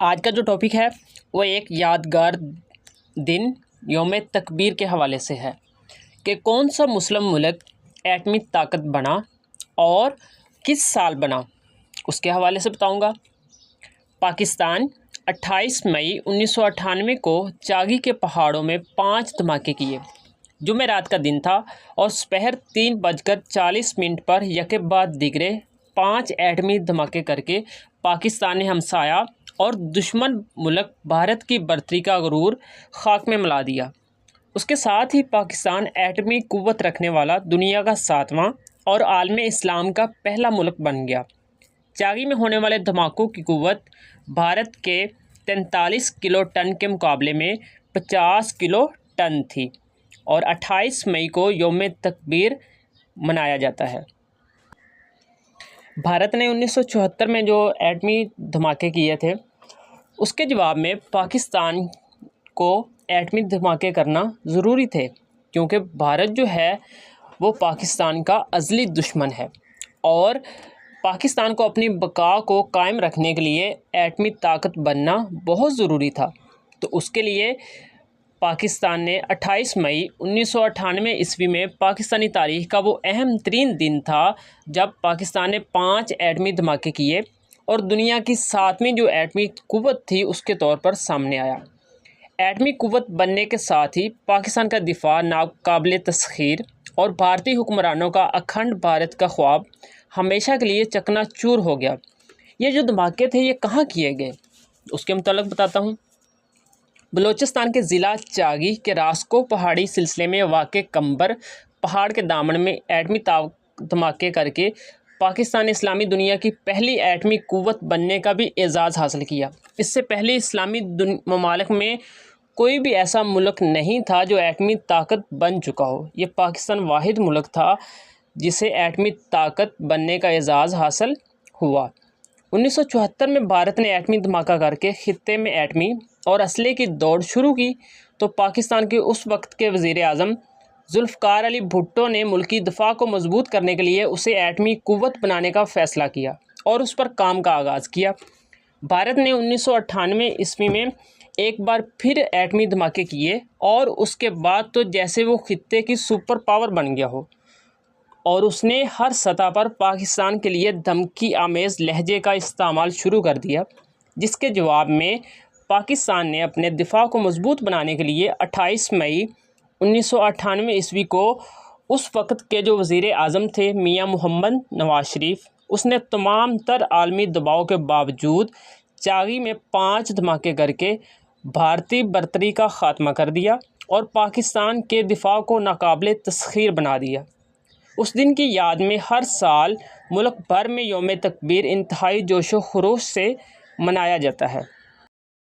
آج کا جو ٹاپک ہے وہ ایک یادگار دن یوم تکبیر کے حوالے سے ہے کہ کون سا مسلم ملک ایٹمی طاقت بنا اور کس سال بنا، اس کے حوالے سے بتاؤں گا۔ پاکستان 28 مئی 1998 کو چاگی کے پہاڑوں میں 5 دھماکے کیے۔ جمعرات کا دن تھا اور سپہر 3:40 پر یکے بعد دیگرے 5 ایٹمی دھماکے کر کے پاکستان نے ہمسایہ اور دشمن ملک بھارت کی برتری کا غرور خاک میں ملا دیا۔ اس کے ساتھ ہی پاکستان ایٹمی قوت رکھنے والا دنیا کا 7واں اور عالم اسلام کا پہلا ملک بن گیا۔ چاگی میں ہونے والے دھماکوں کی قوت بھارت کے 43 کلو ٹن کے مقابلے میں 50 کلو ٹن تھی اور 28 مئی کو یوم تکبیر منایا جاتا ہے۔ بھارت نے 1974 میں جو ایٹمی دھماکے کیے تھے، اس کے جواب میں پاکستان کو ایٹمی دھماکے کرنا ضروری تھے، کیونکہ بھارت جو ہے وہ پاکستان کا ازلی دشمن ہے اور پاکستان کو اپنی بقا کو قائم رکھنے کے لیے ایٹمی طاقت بننا بہت ضروری تھا۔ تو اس کے لیے پاکستان نے 28 مئی 1998 عیسوی میں پاکستانی تاریخ کا وہ اہم ترین دن تھا جب پاکستان نے 5 ایٹمی دھماکے کیے اور دنیا کی 7ویں جو ایٹمی قوت تھی اس کے طور پر سامنے آیا۔ ایٹمی قوت بننے کے ساتھ ہی پاکستان کا دفاع ناقابل تسخیر اور بھارتی حکمرانوں کا اکھنڈ بھارت کا خواب ہمیشہ کے لیے چکنا چور ہو گیا۔ یہ جو دھماکے تھے یہ کہاں کیے گئے، اس کے متعلق بتاتا ہوں۔ بلوچستان کے ضلع چاگی کے راسکو پہاڑی سلسلے میں واقع کمبر پہاڑ کے دامن میں ایٹمی دھماکے کر کے پاکستان نے اسلامی دنیا کی پہلی ایٹمی قوت بننے کا بھی اعزاز حاصل کیا۔ اس سے پہلے اسلامی ممالک میں کوئی بھی ایسا ملک نہیں تھا جو ایٹمی طاقت بن چکا ہو۔ یہ پاکستان واحد ملک تھا جسے ایٹمی طاقت بننے کا اعزاز حاصل ہوا۔ 1974 میں بھارت نے ایٹمی دھماکہ کر کے خطے میں ایٹمی اور اسلحے کی دوڑ شروع کی تو پاکستان کے اس وقت کے وزیر اعظم ذوالفقار علی بھٹو نے ملکی دفاع کو مضبوط کرنے کے لیے اسے ایٹمی قوت بنانے کا فیصلہ کیا اور اس پر کام کا آغاز کیا۔ بھارت نے 1998 عیسوی میں ایک بار پھر ایٹمی دھماکے کیے اور اس کے بعد تو جیسے وہ خطے کی سپر پاور بن گیا ہو اور اس نے ہر سطح پر پاکستان کے لیے دھمکی آمیز لہجے کا استعمال شروع کر دیا، جس کے جواب میں پاکستان نے اپنے دفاع کو مضبوط بنانے کے لیے 28 مئی 1998 عیسوی کو اس وقت کے جو وزیر اعظم تھے میاں محمد نواز شریف، اس نے تمام تر عالمی دباؤ کے باوجود چاگی میں 5 دھماکے کر کے بھارتی برتری کا خاتمہ کر دیا اور پاکستان کے دفاع کو ناقابل تسخیر بنا دیا۔ اس دن کی یاد میں ہر سال ملک بھر میں یوم تکبیر انتہائی جوش و خروش سے منایا جاتا ہے۔